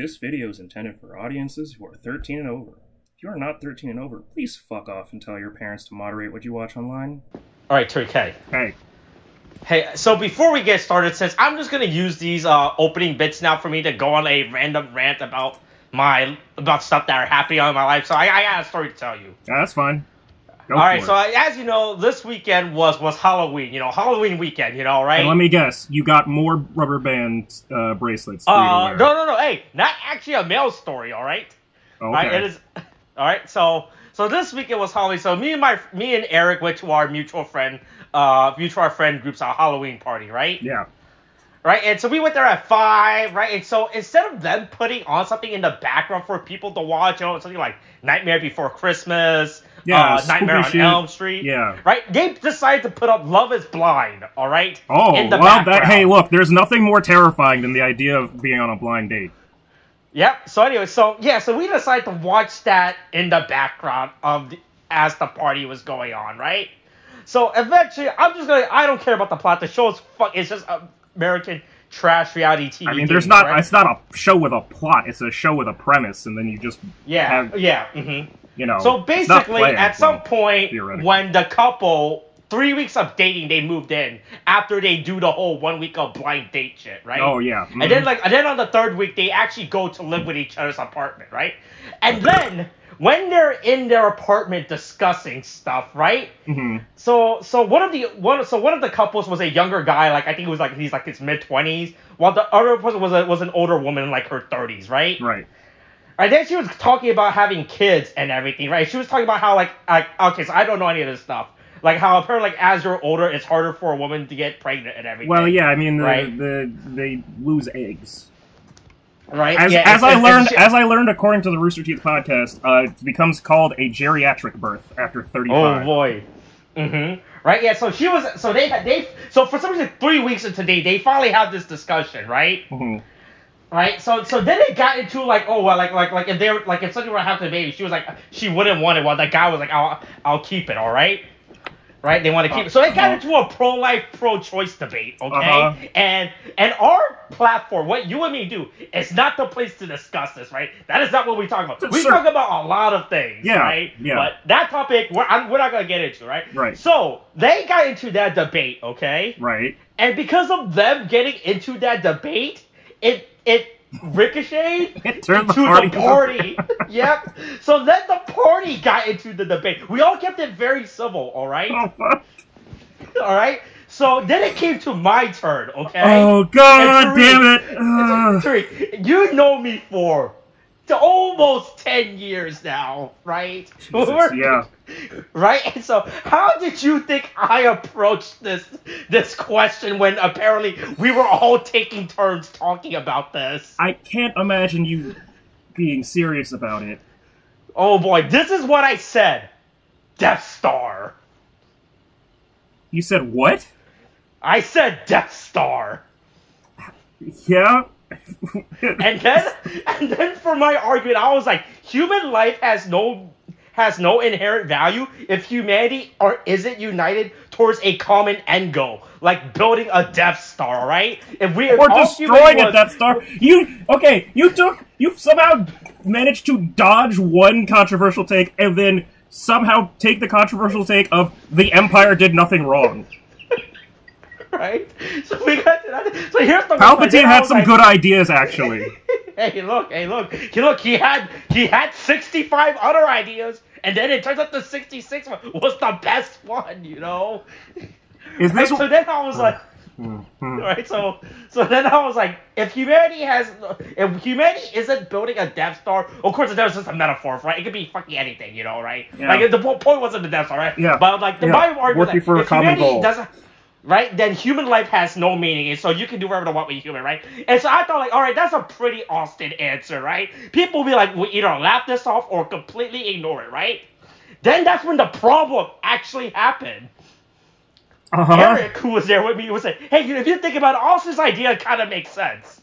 This video is intended for audiences who are 13 and over. If you are not 13 and over, please fuck off and tell your parents to moderate what you watch online. Alright, Tariq, hey. Hey. Hey, so before we get started, since I'm just gonna use these opening bits now for me to go on a random rant about stuff that are happening in my life, so I got a story to tell you. Yeah, that's fine. Alright, so as you know, this weekend was Halloween, Halloween weekend, right? And let me guess, you got more rubber band bracelets for you to wear. No, hey, not actually a male story, alright? Okay. Alright, it is, alright, so this weekend was Halloween, so me and Eric went to our mutual friend group's Halloween party, right? Yeah. Right, and so we went there at 5, right? And so instead of them putting on something in the background for people to watch, something like Nightmare Before Christmas, Nightmare on Elm Street, right? They decided to put up Love Is Blind, all right? Oh, in the background. Hey, look, there's nothing more terrifying than the idea of being on a blind date. Yep. So anyway, so we decided to watch that in the background as the party was going on, right? So eventually, I don't care about the plot. The show is it's just American trash reality TV. I mean, it's not a show with a plot. It's a show with a premise, and then you just So basically, at some point, when the couple 3 weeks of dating, they moved in after they do the whole 1 week of blind date shit, right? Oh yeah. Mm-hmm. And then on the third week, they actually go to live with each other's apartment, right? And then when they're in their apartment discussing stuff, right? Mm-hmm. So one of the couples was a younger guy, like I think he's like his mid-20s, while the other person was an older woman in like her 30s, right? Right. And then she was talking about having kids and everything, right? She was talking about how okay, so I don't know any of this stuff. Like how apparently as you're older, it's harder for a woman to get pregnant and everything. Well, yeah, I mean they lose eggs. Right. As I learned, according to the Rooster Teeth podcast, it becomes called a geriatric birth after 35. Oh boy. Mm-hmm. Right. Yeah. So so for some reason 3 weeks into they finally had this discussion, right? Mm-hmm. Right. So then it got into like if something were to happen to the baby, she was like she wouldn't want it, while that guy was like I'll keep it. All right. Right, they want to keep it. So they got into a pro-life, pro-choice debate, okay? And our platform, what you and me do, is not the place to discuss this, right? That is not what we talk about. We talk about a lot of things, right? Yeah. But that topic, we're not going to get into, right? Right. So they got into that debate, okay? Right. And because of them getting into that debate, it ricocheted into the party. Yep. So then the party got into the debate. We all kept it very civil, all right? Oh, fuck. All right? So then it came to my turn, okay? Oh, God damn it. Tariq, you know me for almost 10 years now, right? Jesus, yeah. Right? And so how did you think I approached this question when apparently we were all taking turns talking about this? I can't imagine you being serious about it. Oh boy, this is what I said. Death Star. You said what? I said Death Star. Yeah? and then for my argument, I was like, human life has no inherent value if humanity isn't united towards a common end goal, like building a Death Star, right? Or destroying a Death Star. You somehow managed to dodge one controversial take and then somehow take the controversial take of the Empire did nothing wrong. Right? So we got to that. So here's the Palpatine had some good ideas, actually. Hey, look. He had 65 other ideas, and then it turns out the 66th one was the best one, Is this? Right? So then I was like, right? So then I was like, if humanity isn't building a Death Star, of course that was just a metaphor, right? It could be fucking anything, right? Yeah. Like the point wasn't the Death Star, right? Yeah. But like my argument, working for a common goal. Right? Then human life has no meaning, and so you can do whatever you want with human, right? And so I thought, like, all right, that's a pretty Austin answer, right? People will be like, we either laugh this off or completely ignore it, right? Then that's when the problem actually happened. Eric, who was there with me, was like, hey, if you think about it, Austin's idea kind of makes sense.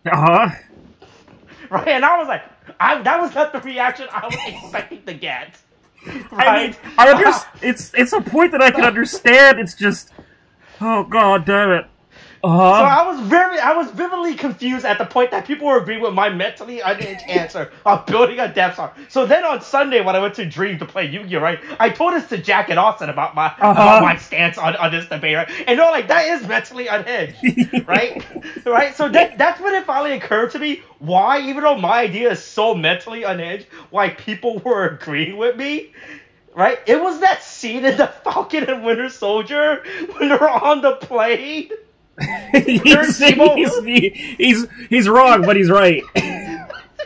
Right? And I was like, that was not the reaction I was expecting to get. Right? I mean, it's a point that I can understand, it's just... Oh, God damn it. So I was vividly confused at the point that people were agreeing with my mentally unhinged answer of building a Death Star. So then on Sunday when I went to Dream to play Yu-Gi-Oh, right, I told this to Jack and Austin about my stance on this debate, right? And they're like, that is mentally unhinged, right? Right? So that's when it finally occurred to me why, even though my idea is so mentally unhinged, why people were agreeing with me. Right? It was that scene in the Falcon and Winter Soldier when they're on the plane. he's wrong, but he's right.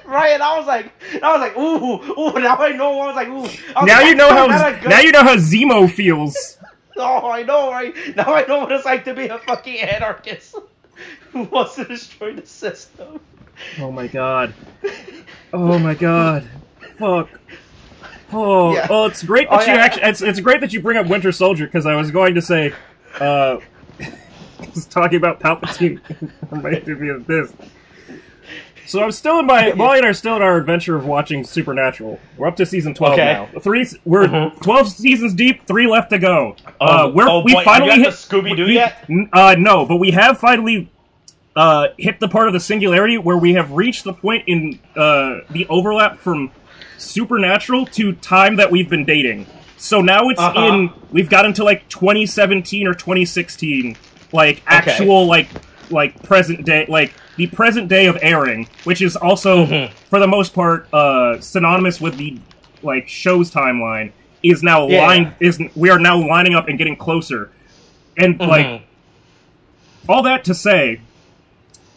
Right, and I was like, ooh, now I know. I was like, ooh. Now you know how Zemo feels. Oh, I know, right? Now I know what it's like to be a fucking anarchist who wants to destroy the system. Oh my god. Fuck. Oh, yeah. Well, it's great that it's great that you bring up Winter Soldier, because I was going to say, was talking about Palpatine reminded me of this. So I'm still in Molly and I are still in our adventure of watching Supernatural. We're up to season 12 now. We're 12 seasons deep, 3 left to go. We finally hit Scooby-Doo yet? No, but we have finally hit the part of the singularity where we have reached the point in the overlap from Supernatural to time that we've been dating. So now it's we've got into like 2017 or 2016, like actual like present day, like the present day of airing, which is also for the most part synonymous with the like show's timeline. Is now we are now lining up and getting closer, and like all that to say,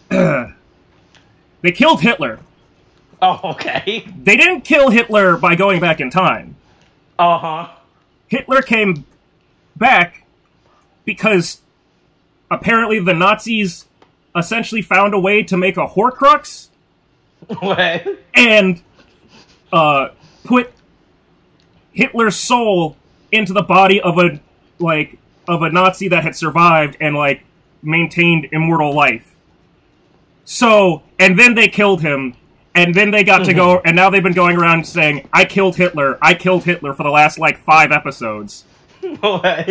they killed Hitler. Oh, okay. They didn't kill Hitler by going back in time. Hitler came back because apparently the Nazis essentially found a way to make a Horcrux. What? And put Hitler's soul into the body of a Nazi that had survived and like maintained immortal life. So, and then they killed him. And then they got to go, and now they've been going around saying, I killed Hitler for the last, like, 5 episodes. What?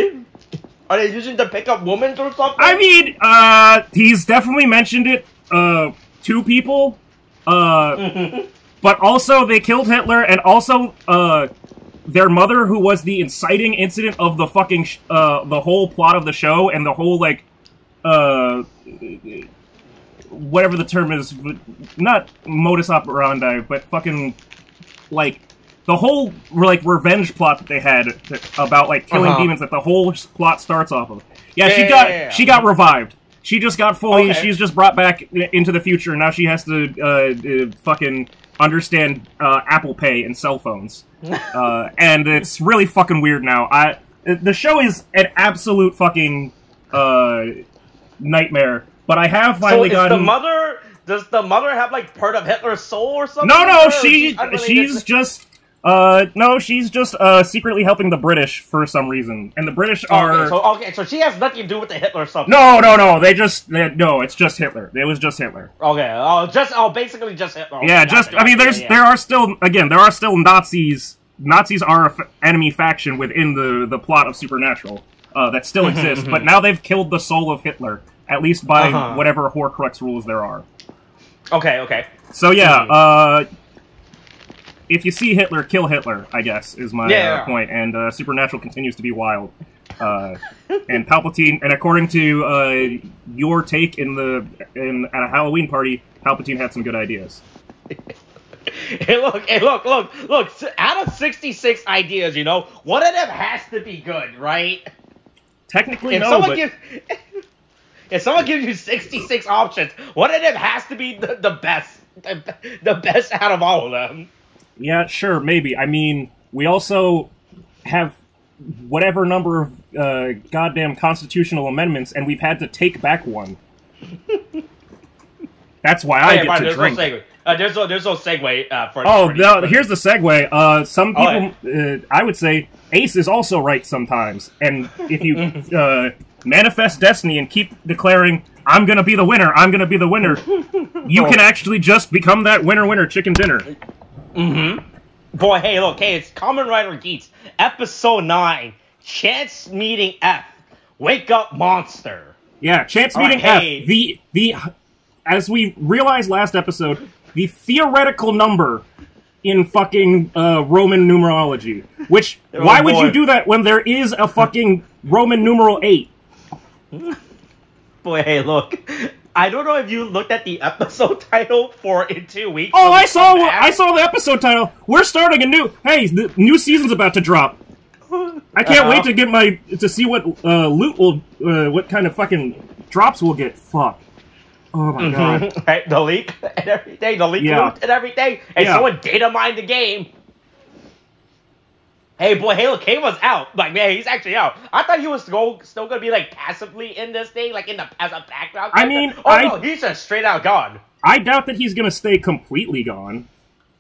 Are they using to pick up women or something? I mean, he's definitely mentioned it, to people, but also they killed Hitler, and also, their mother, who was the inciting incident of the fucking, the whole plot of the show, and the whole, like, whatever the term is, not modus operandi, but fucking, like, the whole, like, revenge plot that they had about, like, killing demons that the whole plot starts off of. She got revived. She just got fully, she's just brought back into the future, and now she has to, fucking understand, Apple Pay and cell phones. And it's really fucking weird now. The show is an absolute fucking, nightmare. But I have finally gotten... Does the mother have, like, part of Hitler's soul or something? No, she's just secretly helping the British for some reason. And the British are... So she has nothing to do with the Hitler stuff. No, it's just Hitler. It was just Hitler. Okay, basically just Hitler. Okay, yeah, I mean, there are still Nazis. Nazis are an enemy faction within the plot of Supernatural that still exists, but now they've killed the soul of Hitler. At least by whatever Horcrux rules there are. Okay. So yeah, if you see Hitler, kill Hitler, I guess, is my point. And Supernatural continues to be wild. And Palpatine, and according to your take at a Halloween party, Palpatine had some good ideas. Hey, look. Out of 66 ideas, you know, one of them has to be good, right? Technically, no, if someone gives you 66 options, one of them has to be the best. The best out of all of them. Yeah, sure, maybe. I mean, we also have whatever number of goddamn constitutional amendments, and we've had to take back one. That's why I get to drink. There's no segue for... Oh, no, here's the segue. Some people, I would say, Ace is also right sometimes. And if you... manifest destiny and keep declaring, I'm gonna be the winner, you can actually just become that winner chicken dinner. Boy, hey, it's Kamen Rider Geats, episode 9, Chance Meeting F, Wake Up Monster. Yeah, chance meeting F. The as we realized last episode, the theoretical number in fucking Roman numerology. Which, why would you do that when there is a fucking Roman numeral 8? Boy, hey, look. I don't know if you looked at the episode title for In 2 Weeks. Oh, I saw the episode title. We're starting a new... Hey, the new season's about to drop. I can't wait to get to see what loot will... what kind of fucking drops we'll get. Fuck. Oh my god. Right, the leak and everything. The leak loot and everything. And someone data mined the game. Hey, boy, hey, look, K-Was out. Like, man, he's actually out. I thought he was still going to be, like, passively in this thing, like, as a background character. I mean, no, he's just straight out gone. I doubt that he's going to stay completely gone.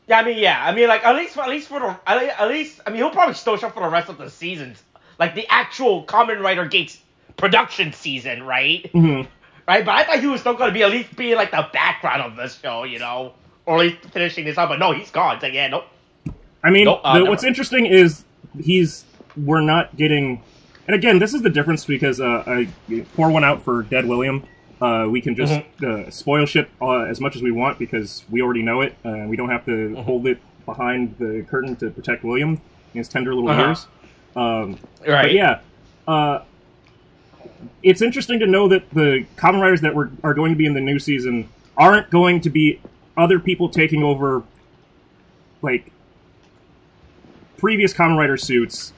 Yeah, I mean, like, at least, he'll probably still show up for the rest of the seasons. Like, the actual Kamen Rider Geats production season, right? Mm-hmm. Right, but I thought he was still going to be at least being, like, the background of this show, you know? Or at least finishing this up, but no, he's gone. It's like, yeah, nope. I mean, what's interesting is we're not getting, and again, this is the difference because I pour one out for Dead William. We can just spoil shit as much as we want because we already know it. We don't have to hold it behind the curtain to protect William and his tender little ears. Right. But yeah, it's interesting to know that the Kamen Riders that are going to be in the new season aren't going to be other people taking over, like, previous Kamen Rider suits,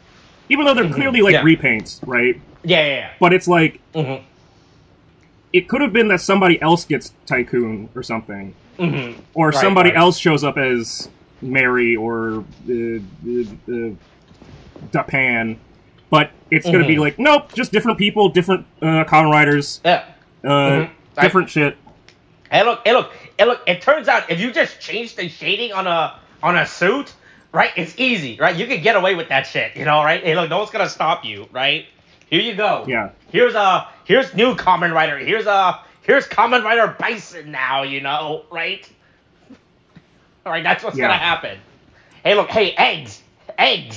even though they're clearly, like, repaints, right? Yeah. But it's like, it could have been that somebody else gets Tycoon or something. Or somebody else shows up as Mary or Dapan. But it's going to be like, nope, just different people, different Kamen Riders. Yeah. Different shit. Hey, look, it turns out if you just change the shading on a suit, right, it's easy, right? You can get away with that shit, you know, right? Hey, look, no one's gonna stop you, right? Here you go. Yeah. Here's new Kamen Rider. Here's Kamen Rider Bison now, you know, right? All right, that's what's gonna happen. Hey, look, hey, eggs. Hey,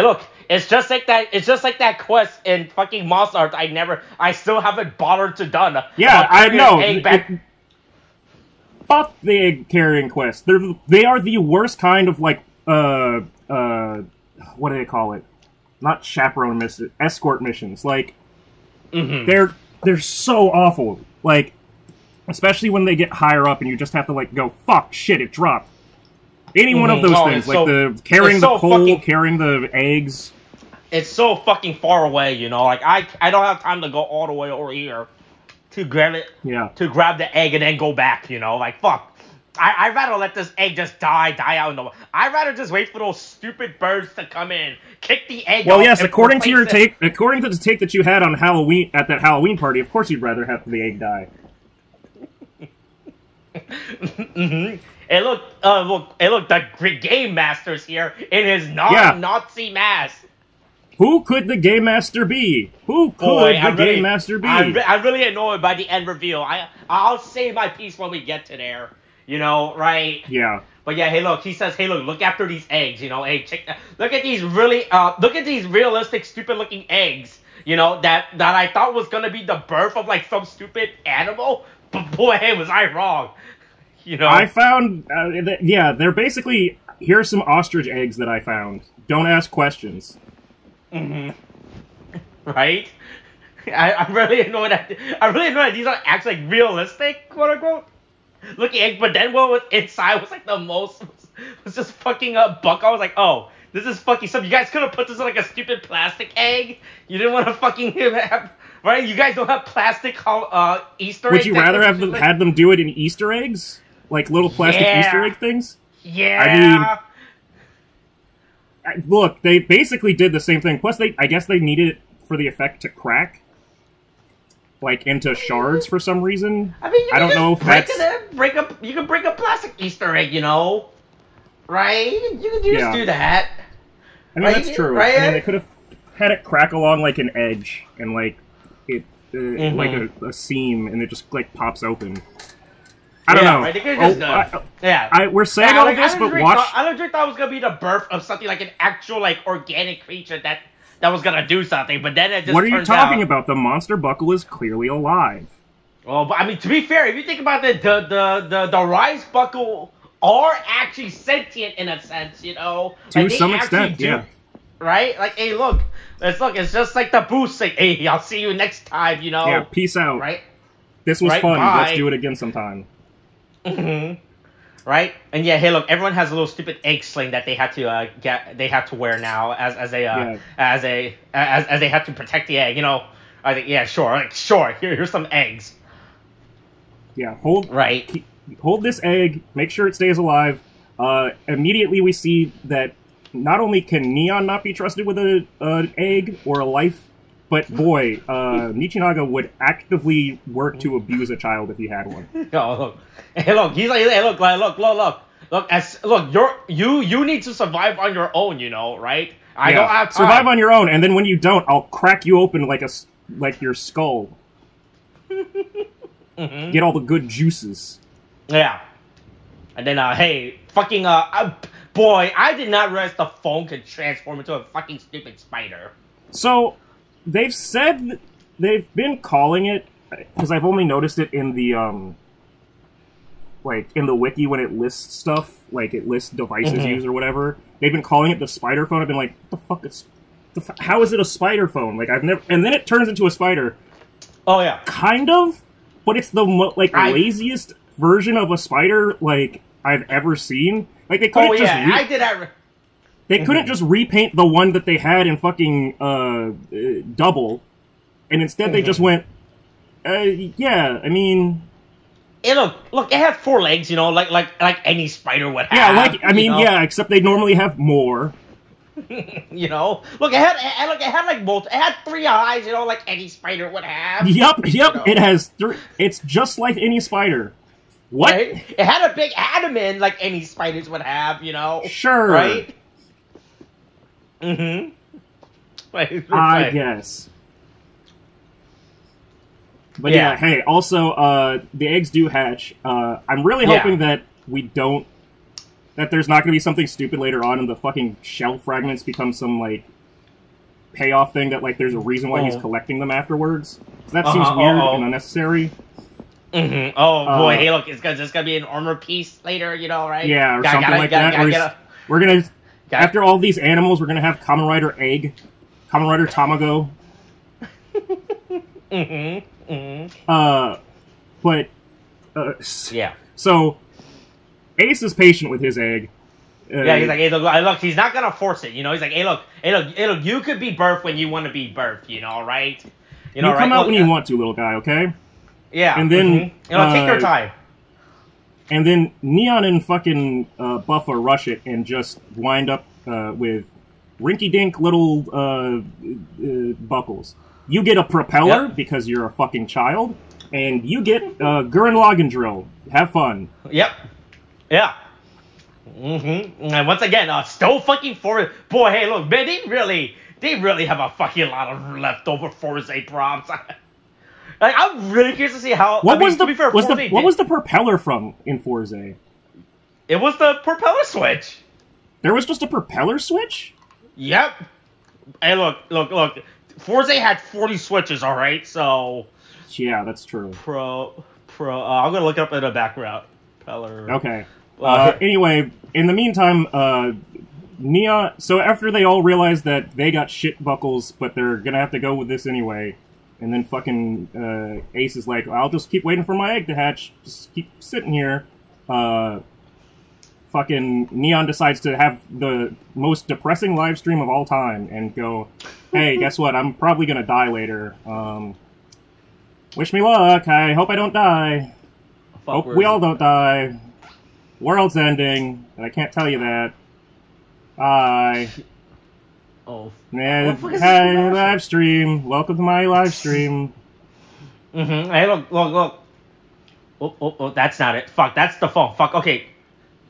look, it's just like that quest in fucking Moss Art. I still haven't bothered to done. Yeah, I know. Fuck the egg carrying quest. They are the worst kind of, like, what do they call it? Not chaperone missions, escort missions. Like, they're so awful. Like, especially when they get higher up and you just have to, like, go, fuck, shit, it dropped. Any one of those things, like carrying the coal, carrying the eggs. It's so fucking far away, you know. Like, I don't have time to go all the way over here to grab it. Yeah. To grab the egg and then go back, you know. Like, fuck. I'd rather let this egg just die out in the... I'd rather just wait for those stupid birds to come in, kick the egg Well, yes, according to the take that you had on Halloween, at that Halloween party, of course you'd rather have the egg die. And look, the Game Master's here in his non-Nazi mask. Who could the Game Master be? Game Master be? I'm really annoyed by the end reveal. I'll say my piece when we get to there. You know, right? Yeah. But yeah, hey, look, he says, hey, look after these eggs, you know, hey, look at these realistic, stupid-looking eggs, you know, that I thought was gonna be the birth of, like, some stupid animal, but boy, hey, was I wrong, you know? I found, they're basically, here are some ostrich eggs that I found. Don't ask questions. Right? I'm really annoyed that these are actually, like, realistic, quote-unquote. Looking egg, but then what was inside was like was just fucking a buck. I was like, oh, this is fucking stuff. You guys could have put this in like a stupid plastic egg. You didn't want to fucking have, right? You guys don't have plastic Easter eggs. Would you rather have had them do it in Easter eggs? Like little plastic Easter egg things? Yeah. I mean, look, they basically did the same thing. Plus, I guess they needed it for the effect to crack. Like, into shards for some reason. I mean, I don't know if that's... You can break a plastic Easter egg, you know? Right? You can just do that. I mean, that's true. Right? I mean, they could have had it crack along, like, an edge, and, like, it... like a seam, and it just, like, pops open. I don't know. Right? They could have just we're saying all this, but watch... I legit thought it was going to be the birth of something like an actual, like, organic creature that that was gonna do something, but then it just What are you turns talking out, about? The monster buckle is clearly alive. Well, but I mean, to be fair, if you think about the rise buckle are actually sentient in a sense, you know, To like, some extent, yeah. Right? Like, hey, look, it's just like the boost. Like, hey, I'll see you next time, you know. Yeah, peace out. Right? This was Right, fun. bye. Let's do it again sometime. Right? And yeah, hey, look, everyone has a little stupid egg sling that they had to they have to wear now as they have to protect the egg. You know, I think yeah, sure, like sure. Here's some eggs. Yeah, hold this egg. Make sure it stays alive. Immediately we see that not only can Neon not be trusted with an egg or a life, but boy, Michinaga would actively work to abuse a child if he had one. Oh, look. Hey, look, he's like, hey, look, you need to survive on your own, you know, right? I don't have time. Survive on your own, and then when you don't, I'll crack you open like your skull. Get all the good juices. Yeah. And then, hey, fucking, boy, I did not realize the phone could transform into a fucking stupid spider. So, they've said, they've been calling it, because I've only noticed it in the, like, in the wiki when it lists stuff, like, it lists devices used or whatever. They've been calling it the spider phone. I've been like, what the fuck is, how is it a spider phone? Like, I've never, and then it turns into a spider. Oh, yeah. Kind of, but it's the, laziest version of a spider, like, I've ever seen. Like, they couldn't They couldn't just repaint the one that they had in fucking, Double, and instead they just went, yeah, I mean... Hey, look, it had 4 legs, you know, like any spider would have. Yeah, like, I mean, yeah, except they normally have more. You know? Look, it had 3 eyes, you know, like any spider would have. Yep, you know? it has 3, it's just like any spider. What? Right? It had a big abdomen like any spiders would have, you know? Sure. Right? I guess. But yeah, hey, also, the eggs do hatch. I'm really hoping that that there's not going to be something stupid later on and the fucking shell fragments become some, like, payoff thing that, like, there's a reason why he's collecting them afterwards. So that seems weird and unnecessary. Oh, boy, hey, look, it's gonna be an armor piece later, you know, right? Yeah, or something like that. We're gonna, after all these animals, we're gonna have Kamen Rider Egg, Kamen Rider Tamago. Yeah. So, Ace is patient with his egg. Yeah, he's like, hey, look, he's not gonna force it, you know? He's like, hey, look, you could be birthed when you want to be birthed, you know, right? You know, come out when you want to, little guy, okay? Yeah. And then, you know, take your time. And then Neon and fucking Buffa rush it and just wind up with rinky-dink little buckles. You get a propeller because you're a fucking child, and you get Gurren Lagann drill. Have fun. Yep. Yeah. And once again, still fucking for boy. Hey, look, man, they really have a fucking lot of leftover Forza props. Like, I'm really curious to see how. What was the propeller from in Forza? It was the propeller switch. There was just a propeller switch? Yep. Hey, look. Forza had 40 switches, all right. So. Yeah, that's true. I'm gonna look it up in the background. Propeller. Okay. Anyway, in the meantime, Neon. So after they all realize that they got shit buckles, but they're gonna have to go with this anyway. And then fucking Ace is like, I'll just keep waiting for my egg to hatch. Just keep sitting here. Fucking Neon decides to have the most depressing live stream of all time and go, hey, guess what? I'm probably gonna die later. Wish me luck. I hope I don't die. Hope we all don't die. World's ending, and I can't tell you that. Bye. Oh. Hi, live stream. Welcome to my live stream. Hey, look. Oh, that's not it. Fuck, that's the phone. Fuck, okay.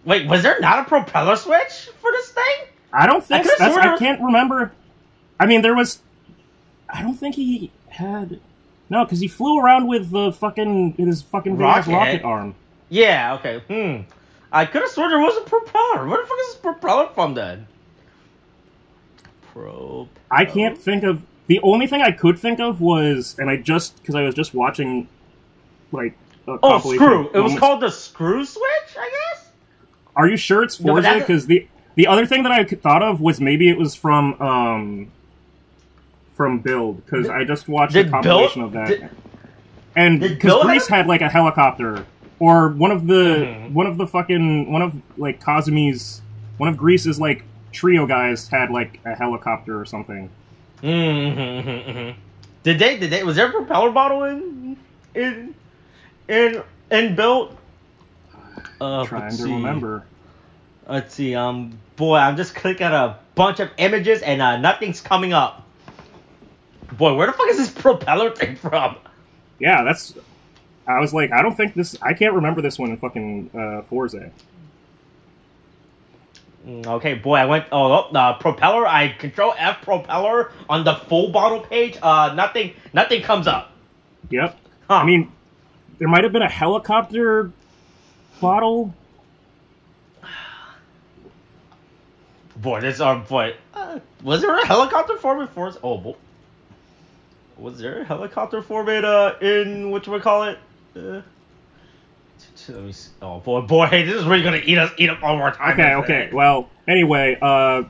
Wait, was there not a propeller switch for this thing? I don't think so. I can't remember. I mean, there was... I don't think he had... No, because he flew around with the fucking... his fucking big-ass rocket arm. Yeah, okay. I could have sworn there was a propeller. Where the fuck is this propeller from, then? I can't think of... The only thing I could think of was... And because I was just watching, like, a compilation... Screw! It was called the Screw Switch, I guess? Are you sure it's Forza? Because the other thing that I thought of was maybe it was from Build, because I just watched a compilation of that. And because Greece had, like, a helicopter... Or one of Greece's, like, trio guys had, like, a helicopter or something. Did they, was there a propeller bottle in Build? Trying to remember. Let's see, boy, I'm just clicking at a bunch of images and, nothing's coming up. Boy, where the fuck is this propeller thing from? Yeah, I was like, I can't remember this one in fucking Forza. Okay, boy, I went, propeller, I control F propeller on the full bottle page, nothing comes up. Yep. Huh. I mean, there might have been a helicopter bottle. Boy, was there a helicopter form in Forza? Was there a helicopter form in whatchamacallit? Let me see. Oh boy, hey, this is really gonna eat up all our time. Okay. Well, anyway, a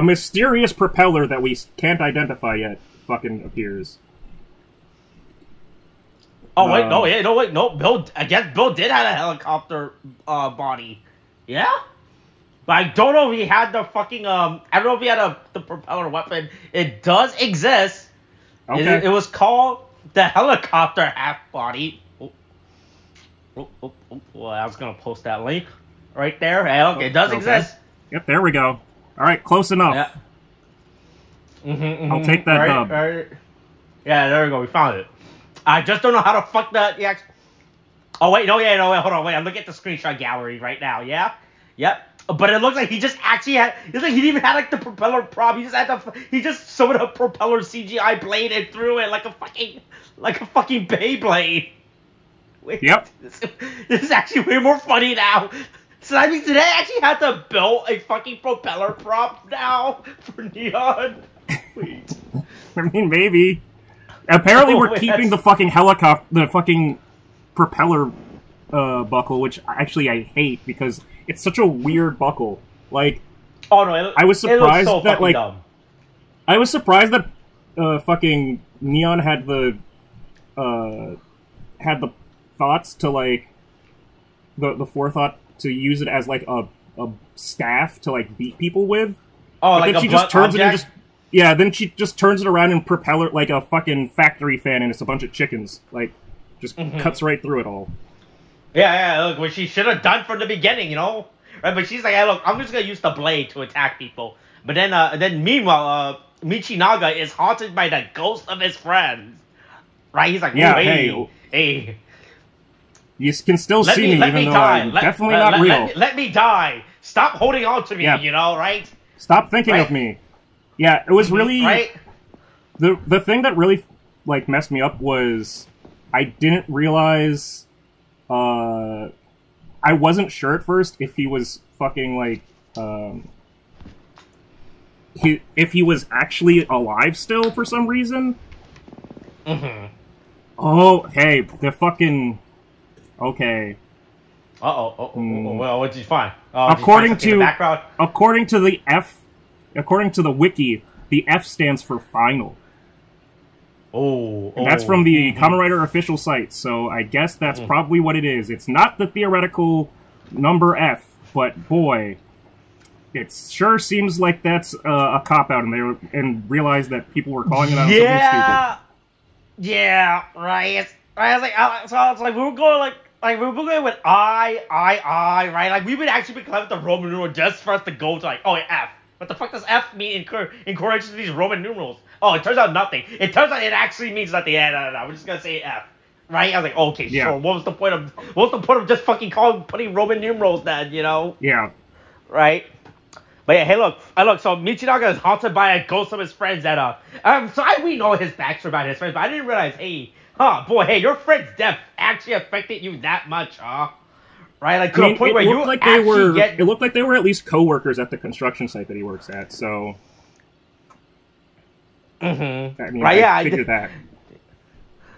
mysterious propeller that we can't identify yet fucking appears. Oh wait, no. Bill, I guess Bill did have a helicopter body. Yeah, but I don't know if he had the fucking I don't know if he had the propeller weapon. It does exist. Okay. It was called the helicopter half body. Well, I was gonna post that link right there. Hey, look, it does exist. Yep, there we go. All right, close enough. Yeah. I'll take that dub. Right. Yeah, there we go. We found it. I just don't know how to fuck the Oh wait, no, hold on, wait. I'm looking at the screenshot gallery right now. Yeah, yep. But it looks like he just actually had. It's like he didn't even have like the propeller prop. He just sewed a propeller CGI blade and threw it like a fucking Beyblade. Wait, yep. This is actually way more funny now. So I mean, did I actually have to build a fucking propeller prop now for Neon? Wait. I mean, maybe. Apparently, we're keeping the fucking helicopter, the fucking propeller buckle, which actually I hate because it's such a weird buckle. Like, oh no, I was surprised so that like dumb. I was surprised that fucking Neon had the thoughts to like the forethought to use it as like a staff to like beat people with. Oh, but like then she just turns it and just then she just turns it around and propeller like a fucking factory fan and it's a bunch of chickens. Like just cuts right through it all. Yeah, look, what she should have done from the beginning, you know? Right, but she's like, hey, look, I'm just gonna use the blade to attack people. But then meanwhile, Michinaga is haunted by the ghost of his friends. Right? He's like, hey. You can still see me, even though I'm definitely not real. Let me die. Stop holding on to me, you know, right? Stop thinking of me. Yeah, it was really... Right? The thing that really, like, messed me up was I didn't realize... I wasn't sure at first if he was fucking, like, if he was actually alive still for some reason. Oh, hey, the fucking... Okay. Well, what did you find? According to the wiki, the F stands for final. And that's from the Kamen Rider official site, so I guess that's probably what it is. It's not the theoretical number F, but boy, it sure seems like that's a cop-out, and realized that people were calling it out something stupid. Yeah, right. I was like, we were going with I, right? Like, we would actually be clever with the Roman numeral just for us to go to, like, F. What the fuck does F mean in correlation to these Roman numerals? Oh, it turns out nothing. It turns out it actually means nothing. Yeah, no. We're just gonna say F. Right? I was like, okay, sure. What was the point of just fucking putting Roman numerals then, you know? Yeah. Right? But yeah, hey, look. So Michinaga is haunted by a ghost of his friends that, we know his backstory about his friends, but I didn't realize, your friend's death actually affected you that much, huh? Right, like to the point where you actually get... It looked like they were at least co-workers at the construction site that he works at, so... I mean, Right, I figured that.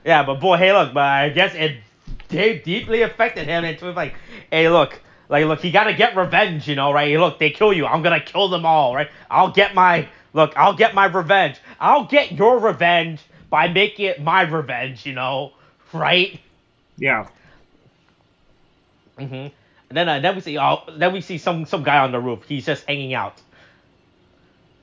Yeah, but boy, hey, look, but I guess it deeply affected him into like, hey, look, he gotta get revenge, you know, right? Hey, look, they kill you, I'm gonna kill them all, right? I'll get my revenge. I'll get your revenge by making it my revenge, you know, right? Yeah. And then we see some guy on the roof. He's just hanging out.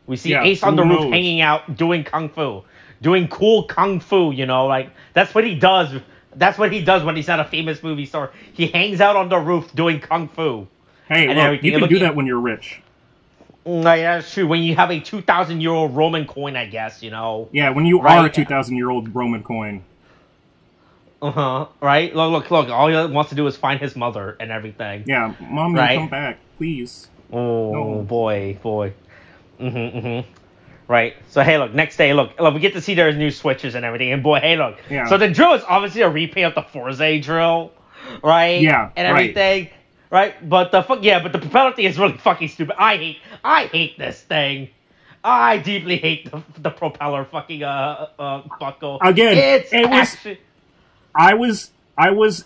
We see Ace on the roof hanging out, doing kung fu, doing cool kung fu. You know, like that's what he does. That's what he does when he's at a famous movie star. He hangs out on the roof doing kung fu. Hey, look, you can do that when you're rich. Yeah, that's true. When you have a 2,000-year-old Roman coin, I guess, you know. Yeah, when you are a 2,000-year-old Roman coin. Right? Look. All he wants to do is find his mother and everything. Yeah, Mommy, come back, please. Oh, no. boy. Right. So, hey, look, next day, look, we get to see there's new switches and everything. And boy, hey, look. Yeah. So the drill is obviously a repaint of the Forza drill, right? Yeah, and everything. Right? But the propeller thing is really fucking stupid. I hate this thing. I deeply hate the propeller fucking buckle. Again, I was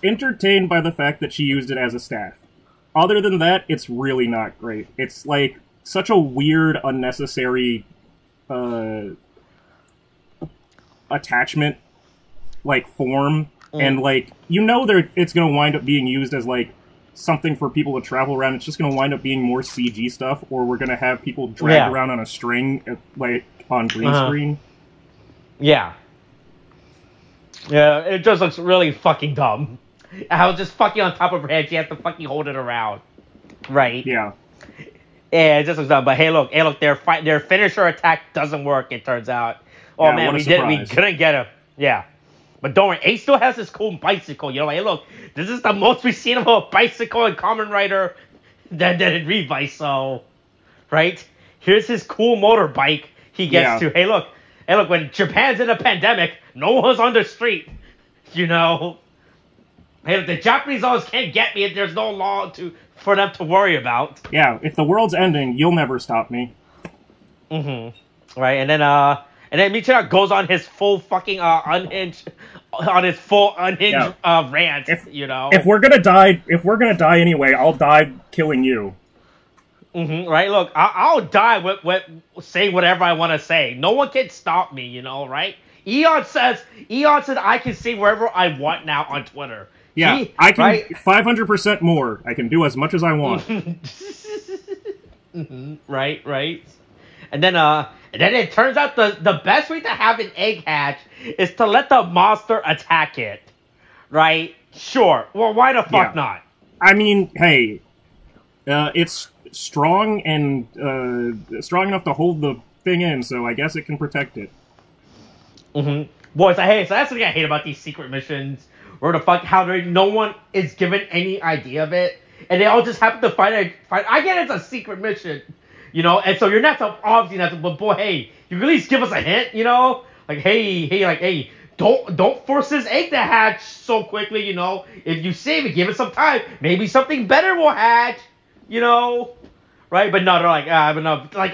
entertained by the fact that she used it as a staff. Other than that, it's really not great. It's like such a weird, unnecessary attachment, like form, and like it's gonna wind up being used as like something for people to travel around. It's just gonna wind up being more CG stuff, or we're gonna have people dragged around on a string, like on green screen. Yeah. Yeah, it just looks really fucking dumb. How just fucking on top of her head, she has to fucking hold it around. Right? Yeah. Yeah, it just looks dumb. But hey, look, their finisher attack doesn't work, it turns out. Oh, yeah, man, we couldn't get him. Yeah. But don't worry, Ace still has his cool bicycle. You know, like, hey, look, this is the most we've seen of a bicycle in Kamen Rider than in Revice, so... Right? Here's his cool motorbike he gets to. Hey, look, when Japan's in a pandemic, no one's on the street. You know? Hey, look, the Japanese always can't get me if there's no law for them to worry about. Yeah, if the world's ending, you'll never stop me. Right, and then Michira goes on his full fucking unhinged rant. If we're gonna die anyway, I'll die killing you. Right, look, I'll die with saying whatever I want to say. No one can stop me, you know, right? Eon said I can say wherever I want now on Twitter. Yeah, I can 500% more. I can do as much as I want. Right. And then it turns out the best way to have an egg hatch is to let the monster attack it. Right? Sure. Well, why the fuck not? I mean, hey, it's strong and strong enough to hold the thing in, so I guess it can protect it. Boy, so that's the thing I hate about these secret missions. Where the fuck, no one is given any idea of it, and they all just happen to find. I get it's a secret mission, you know, and so you're not so obviously not. But boy, hey, you can at least give us a hint, you know, like hey, don't force this egg to hatch so quickly, you know. If you save it, give it some time, maybe something better will hatch, you know. Right, but no, they're like,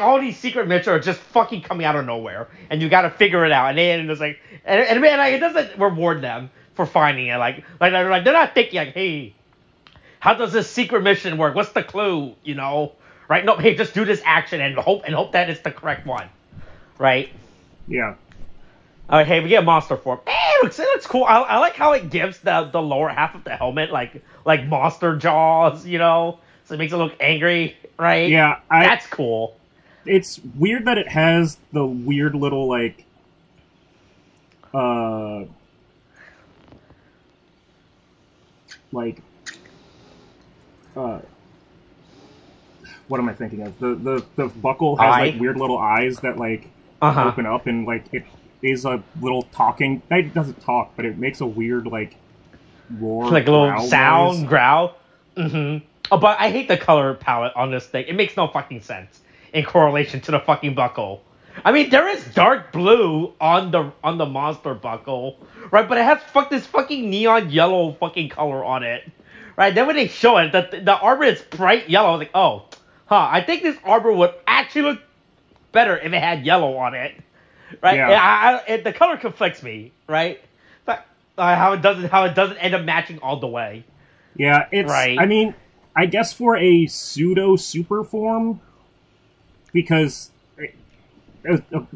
all these secret missions are just fucking coming out of nowhere, and you got to figure it out. And it's like, and it doesn't reward them for finding it. Like they're not thinking like, hey, how does this secret mission work? What's the clue? You know, right? No, hey, just do this action and hope that it's the correct one, right? Yeah. All right, hey, we get monster form. Hey, it looks cool. I like how it gives the lower half of the helmet like monster jaws, you know. So it makes it look angry, right? Yeah, that's cool. It's weird that it has the weird little like, what am I thinking of? The buckle has like weird little eyes that like open up, and like it is a little talking. It doesn't talk, but it makes a weird like roar, like a little sound noise. Growl. Oh, but I hate the color palette on this thing. It makes no fucking sense in correlation to the fucking buckle. I mean, there is dark blue on the monster buckle, right? But it has this fucking neon yellow fucking color on it, right? Then when they show it, the armor is bright yellow. I was like, I think this armor would actually look better if it had yellow on it, right? Yeah. The color conflicts me, right? But how it doesn't end up matching all the way. Yeah, it's. Right. I mean, I guess for a pseudo super form, because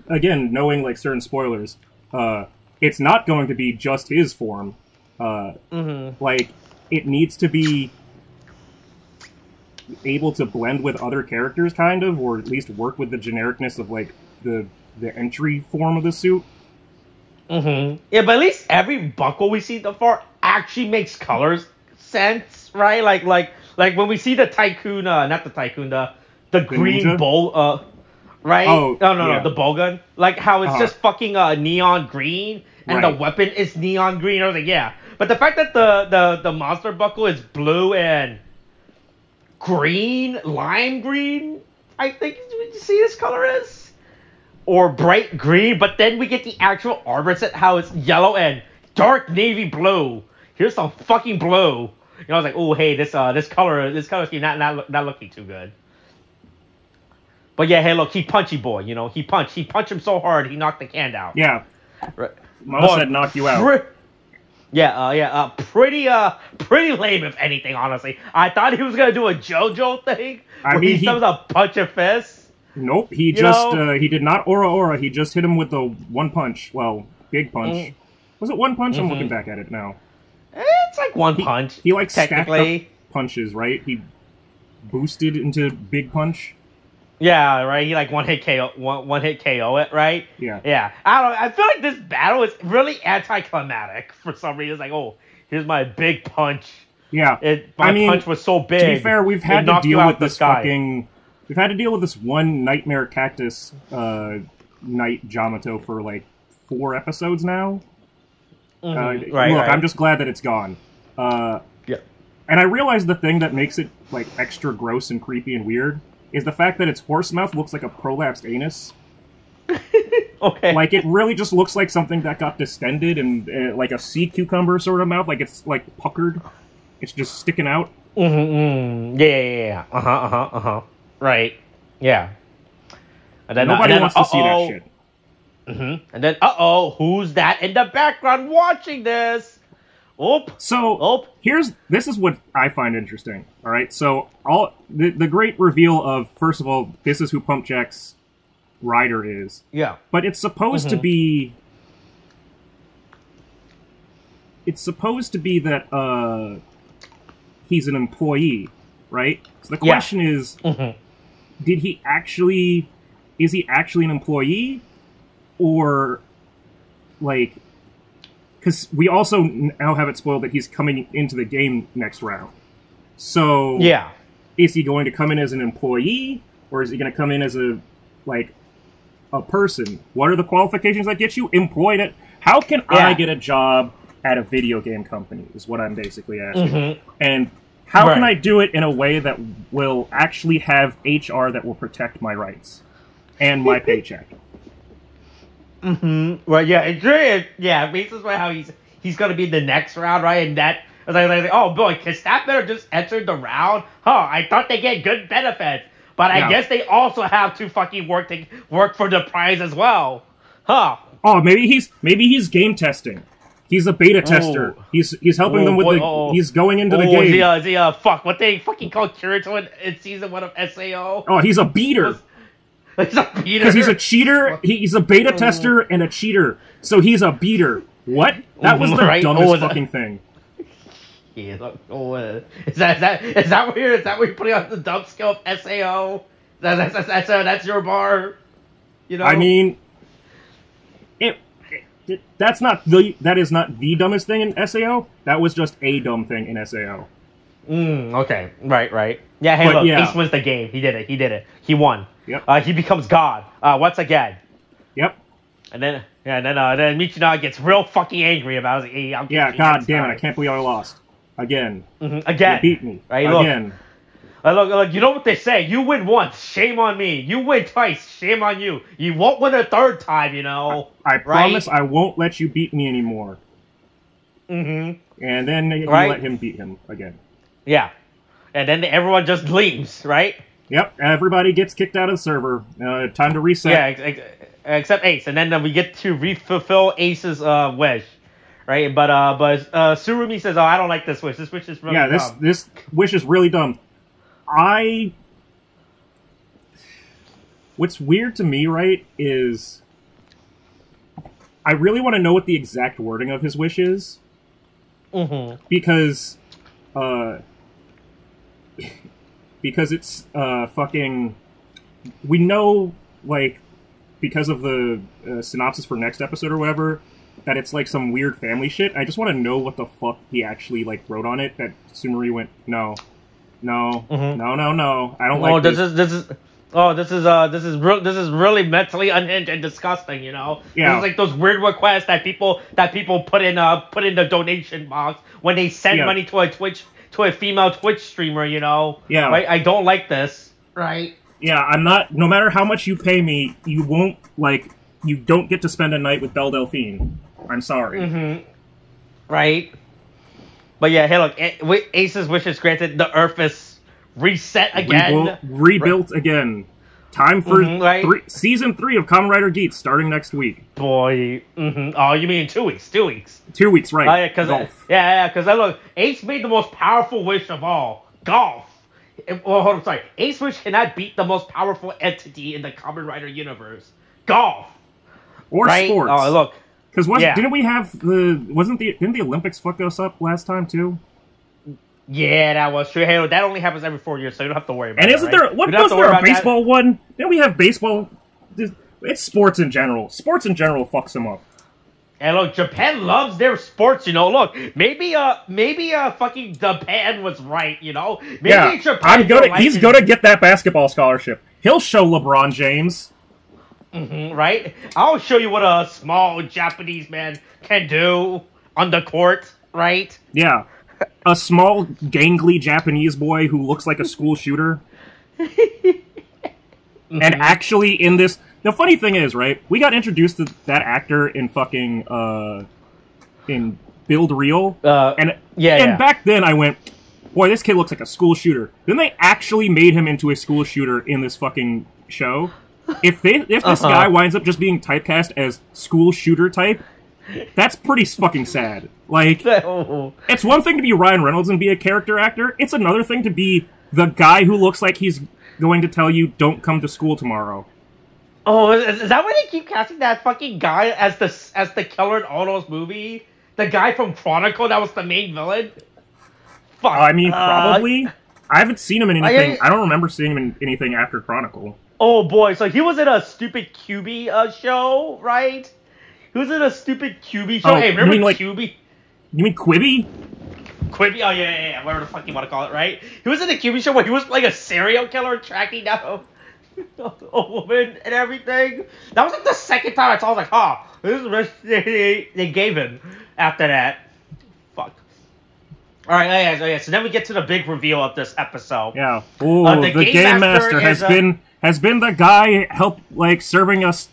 again, knowing like certain spoilers, it's not going to be just his form. Like it needs to be able to blend with other characters, kind of, or at least work with the genericness of like the entry form of the suit. Yeah, but at least every buckle we see so far actually makes colors sense, right? Like when we see the tycoon, not the tycoon, the green ninja? bowl, right? Oh, no, the bowgun. Like how it's just fucking neon green, and Right. the weapon is neon green. I was like, yeah. But the fact that the monster buckle is blue and green, lime green, I think you see this color is, or bright green. But then we get the actual armor set, how it's yellow and dark navy blue. Here's some fucking blue. You know, I was like, oh hey, this color scheme not looking too good. But yeah, hey look, he punchy boy. You know, he punched him so hard he knocked the can down. Yeah. Right. Mo said knock you out. Pretty lame if anything. Honestly, I thought he was gonna do a JoJo thing. I mean, he does a punch of fist. Nope, he did not aura. He just hit him with the one punch. Well, big punch. Was it one punch? I'm looking back at it now. It's like one punch. He like technically stacked up punches, right? He boosted into big punch. Yeah, right. He like one hit KO it, right? Yeah. I don't know. I feel like this battle is really anticlimactic for some reason. It's like, oh, here's my big punch. Yeah. My punch was so big. To be fair, we've had to deal with this fucking. We've had to deal with this one nightmare cactus knight Jamato for like 4 episodes now. Look, I'm just glad that it's gone. Yeah. And I realize the thing that makes it like extra gross and creepy and weird is the fact that its horse mouth looks like a prolapsed anus. Okay. Like, it really just looks like something that got distended and like a sea cucumber sort of mouth. Like, it's like puckered. It's just sticking out. Yeah. Right. Yeah. And then nobody wants to see that shit. And then, who's that in the background watching this? This is what I find interesting. All right, so the great reveal of, first of all, this is who Pump Jack's rider is. Yeah, but it's supposed to be. It's supposed to be that he's an employee, right? So the question is, did he actually? Is he actually an employee, or like? Because we also now have it spoiled that he's coming into the game next round. So, is he going to come in as an employee, or is he going to come in as a person? What are the qualifications that get you employed? How can I get a job at a video game company, is what I'm basically asking. And how can I do it in a way that will actually have HR that will protect my rights and my paycheck? Well, yeah, it's really, based on how he's gonna be the next round, right? And that, I was like, oh boy, because that better just entered the round. I thought they get good benefits, but I guess they also have to fucking work for the prize as well. Oh, maybe he's game testing. He's a beta tester. He's helping them with he's going into the game. Is he what they fucking call Kirito in season 1 of SAO? Oh, he's a beater. He's a beater. Because he's a cheater. He's a beta tester and a cheater. So he's a beater. What? That was the dumbest fucking thing. Yeah. Is that where you're putting on the dumb skill of SAO? That's your bar. You know. I mean, that is not the dumbest thing in SAO. That was just a dumb thing in SAO. Okay. Right. Yeah. Hey, look. Ace wins the game. He did it. He won. Yep. He becomes God once again. Yep. And then Michinaga gets real fucking angry about it. Hey, God damn it! I can't believe I lost again. Again, you beat me. Right, again. Look. You know what they say? You win once, shame on me. You win twice, shame on you. You won't win a third time, you know. I promise I won't let you beat me anymore. And then you let him beat him again. Yeah. And then everyone just leaves, right? Yep, everybody gets kicked out of the server. Time to reset. except Ace, and then we get to fulfill Ace's wish, right? But Surumi says, "Oh, I don't like this wish. This wish is really dumb." This wish is really dumb. What's weird to me, right, is I really want to know what the exact wording of his wish is. Because it's fucking. We know, like, because of the synopsis for next episode or whatever, that it's like some weird family shit. I just want to know what the fuck he actually like wrote on it. That Sumari went, no, no, I don't like this. This is really mentally unhinged and disgusting. You know, yeah. This is like those weird requests that people put in the donation box when they send money to a female Twitch streamer. You know, yeah, right? I don't like this, right? Yeah, I'm not. No matter how much you pay me, you won't like. You don't get to spend a night with Belle Delphine. I'm sorry. Right. But yeah, hey, look, Ace's wish is granted. The Earth is reset again, rebuilt again. Time for season 3 of Kamen Rider Geats starting next week. Boy, oh, you mean 2 weeks? 2 weeks. 2 weeks, right? Because look, Ace made the most powerful wish of all: golf. Well, hold on, sorry. Ace wish cannot beat the most powerful entity in the Kamen Rider universe: golf. Or sports. Oh, look. Because didn't we have didn't the Olympics fuck us up last time too? Yeah, that was true. Hey, that only happens every 4 years, so you don't have to worry about it. And isn't there a baseball one? Didn't we have baseball? It's sports in general. Sports in general fucks them up. And look, Japan loves their sports, you know. Look, maybe fucking Japan was right, you know. Maybe Japan. He's gonna get that basketball scholarship. He'll show LeBron James. Right? I'll show you what a small Japanese man can do on the court, right? Yeah. A small, gangly Japanese boy who looks like a school shooter. And actually in this... The funny thing is, right, we got introduced to that actor in fucking, in Build Real. And back then I went, boy, this kid looks like a school shooter. Then they actually made him into a school shooter in this fucking show. If this guy winds up just being typecast as school shooter type, that's pretty fucking sad. Like, it's one thing to be Ryan Reynolds and be a character actor. It's another thing to be the guy who looks like he's going to tell you, don't come to school tomorrow. Oh, is that why they keep casting that fucking guy as the killer in all those movie? The guy from Chronicle that was the main villain? Fuck. I mean, probably. I haven't seen him in anything. I don't remember seeing him in anything after Chronicle. Oh boy, so he was in a stupid QB show, right? He was in a stupid QB show. Hey, remember QB? You mean Quibi? Quibi? Oh yeah, whatever the fuck you want to call it, right? He was in a QB show where he was like a serial killer tracking down a woman and everything. That was like the second time I saw. I was like, oh, this is what they gave him after that. Fuck. All right, so then we get to the big reveal of this episode. Yeah. Ooh, the Game Master has been the guy serving us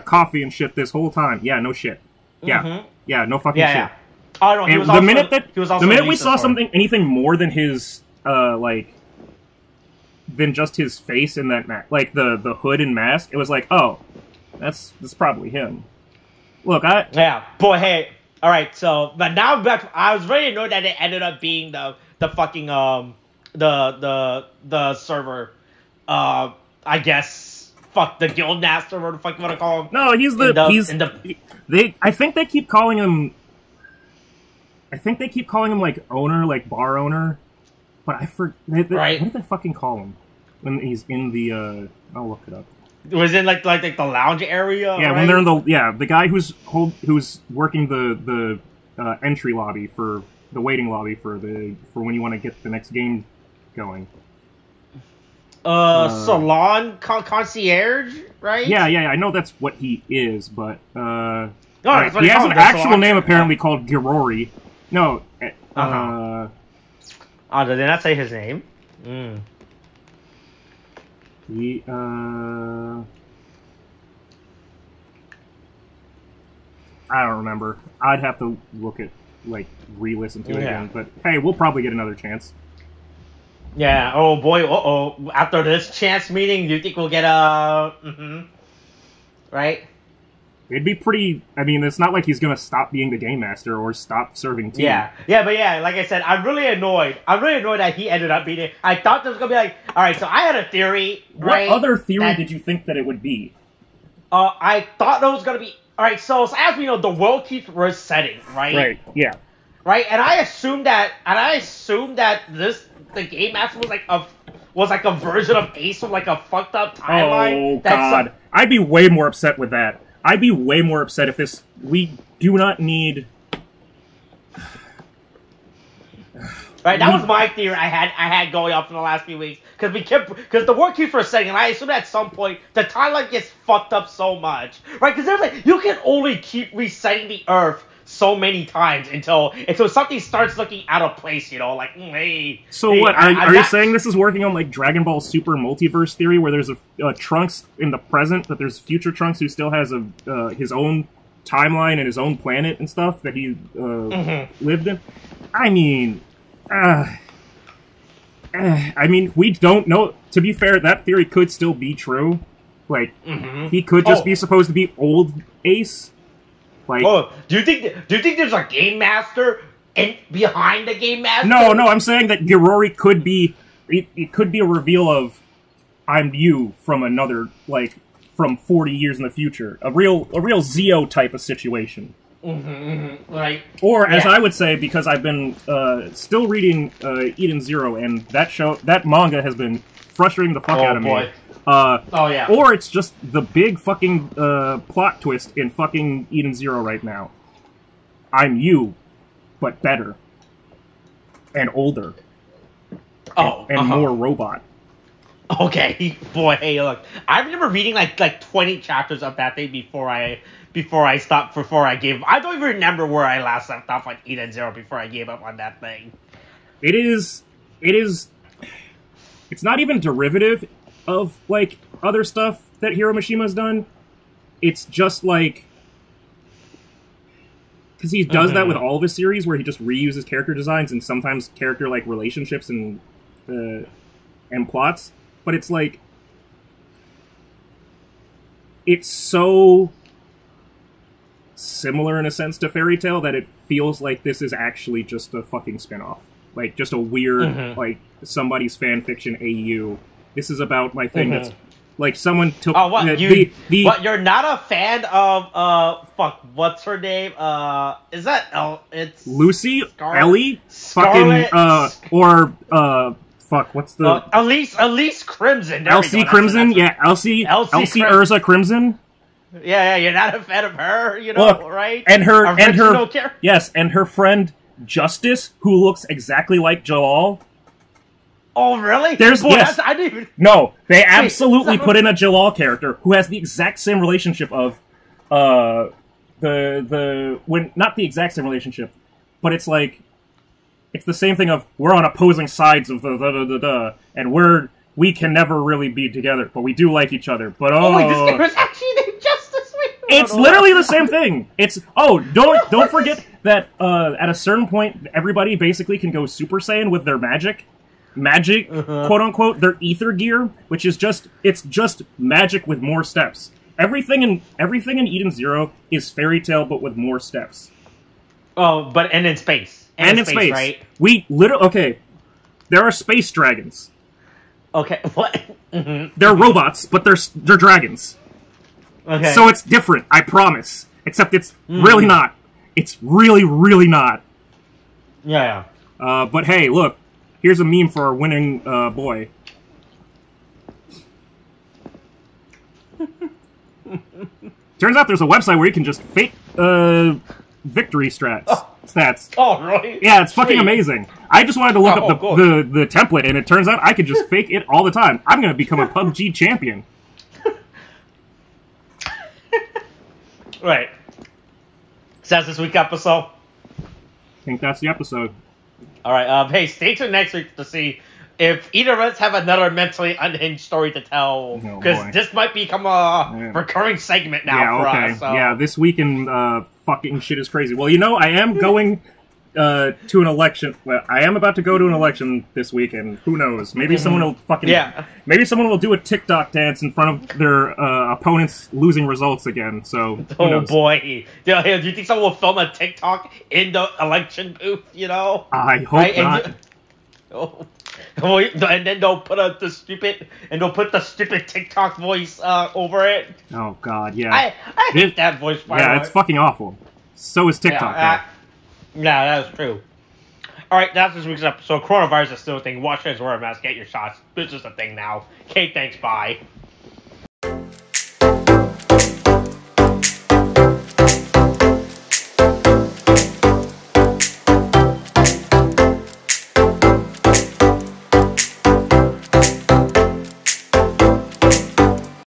coffee and shit this whole time. Yeah, no shit. Yeah, no fucking shit. Yeah. Oh no, the minute we saw anything more than his than just his face in that like the hood and mask, it was like, oh, that's probably him. Look, boy, hey. All right, so but now I was very annoyed that it ended up being the fucking the server. I guess fuck the guild master, or the fuck you want to call him. No, I think they keep calling him. I think they keep calling him like owner, like bar owner. But I forget. Right. What did they fucking call him when he's in the? I'll look it up. It was in like the lounge area. Yeah, right? when they're in the guy who's working the entry lobby for the waiting lobby for when you want to get the next game going. Salon concierge, right? Yeah. I know that's what he is, but no, right. He has an actual name apparently called Girori. No. Oh, did they not say his name? I don't remember. I'd have to look at re-listen to it again. But hey, we'll probably get another chance. Yeah. Oh boy. After this chance meeting, do you think we'll get a? right? It'd be pretty... I mean, it's not like he's gonna stop being the game master or stop serving team. Yeah, but like I said, I'm really annoyed. that he ended up being it. I thought there was gonna be like, alright, so I had a theory, right? What other theory did you think that it would be? I thought there was gonna be... Alright, so as we know, the world keeps resetting, right? Right, yeah. Right, and I assumed that the game master was like a version of Ace from like a fucked up timeline. Oh, God. I'd be way more upset with that. I'd be way more upset if this... We do not need... Right, that was my theory I had going up for the last few weeks. Because the world keeps resetting, and I assume at some point the timeline gets fucked up so much. Right, because there's like, you can only keep resetting the Earth so many times until something starts looking out of place, you know, like, hey... So hey, what, are you saying this is working on, like, Dragon Ball Super multiverse theory, where there's a Trunks in the present, but there's future Trunks who still has his own timeline and his own planet and stuff that he lived in? I mean... we don't know. To be fair, that theory could still be true. Like, he could just be supposed to be old Ace. Like, do you think there's a game master behind the game master? No, I'm saying that Girori could be... It could be a reveal of I'm you from another, like, from 40 years in the future. A real Zeo type of situation. Like, or, as I would say, because I've been still reading Eden Zero, and that manga has been frustrating the fuck out of me. Or it's just the big fucking plot twist in fucking Eden Zero right now. I'm you, but better. And older. And more robot. Okay, boy, hey, look. I remember reading like 20 chapters of that thing before I gave up. I don't even remember where I last left off on Eden Zero before I gave up on that thing. It's not even derivative of, like, other stuff that Hiro Mishima's done. It's just, like... Because he does that with all of his series, where he just reuses character designs and sometimes character, like, relationships and plots. But it's, like... It's so... similar in a sense to Fairy Tail that it feels like this is actually just a fucking spin-off. Like, just a weird, like, somebody's fanfiction AU. This is about my thing that's... Like, someone took... Oh, what? You're not a fan of, what's her name? Is that... it's... Lucy? Ellie? Fucking, what's the... Elise Crimson. Elsie Crimson? Yeah, Elsie Urza Crimson? Yeah, you're not a fan of her, you know, right? And her yes, and her friend Justice, who looks exactly like Jalal. Oh, really? I didn't even... No, they absolutely put in a Jalal character who has the exact same relationship of not the exact same relationship, but it's like it's the same thing of we're on opposing sides of and we can never really be together, but we do like each other. But this was actually named Justice. It's literally the same thing. It's don't forget that at a certain point everybody basically can go Super Saiyan with their magic, quote unquote, their ether gear, which is just magic with more steps. Everything in Eden Zero is Fairy Tail, but with more steps. Oh, and in space. And in space, right? There are space dragons. Okay, what? They're robots, but they're dragons. Okay. So it's different, I promise. Except it's really not. It's really, really not. Yeah. But hey, look. Here's a meme for our winning boy. Turns out there's a website where you can just fake victory stats. Oh, really? Yeah, it's fucking amazing. I just wanted to look up the template, and it turns out I could just fake it all the time. I'm going to become a PUBG champion. Right. So that's this week's episode? I think that's the episode. Alright, hey, stay tuned next week to see if either of us have another mentally unhinged story to tell. Because this might become a recurring segment now for us. So. Yeah, this week in fucking shit is crazy. Well, I am going to an election. Well, I am about to go to an election this weekend. Who knows? Maybe someone will fucking. Yeah. Maybe someone will do a TikTok dance in front of their opponents losing results again. So. Who knows? Boy, do you think someone will film a TikTok in the election booth? You know. I hope not. And then they'll put the stupid TikTok voice over it. Oh God, yeah. I hate that voice. Yeah, it's fucking awful. So is TikTok. Yeah, that's true. All right, that's this week's episode. Coronavirus is still a thing. Wash your hands, wear a mask, get your shots. It's just a thing now. Okay, thanks. Bye.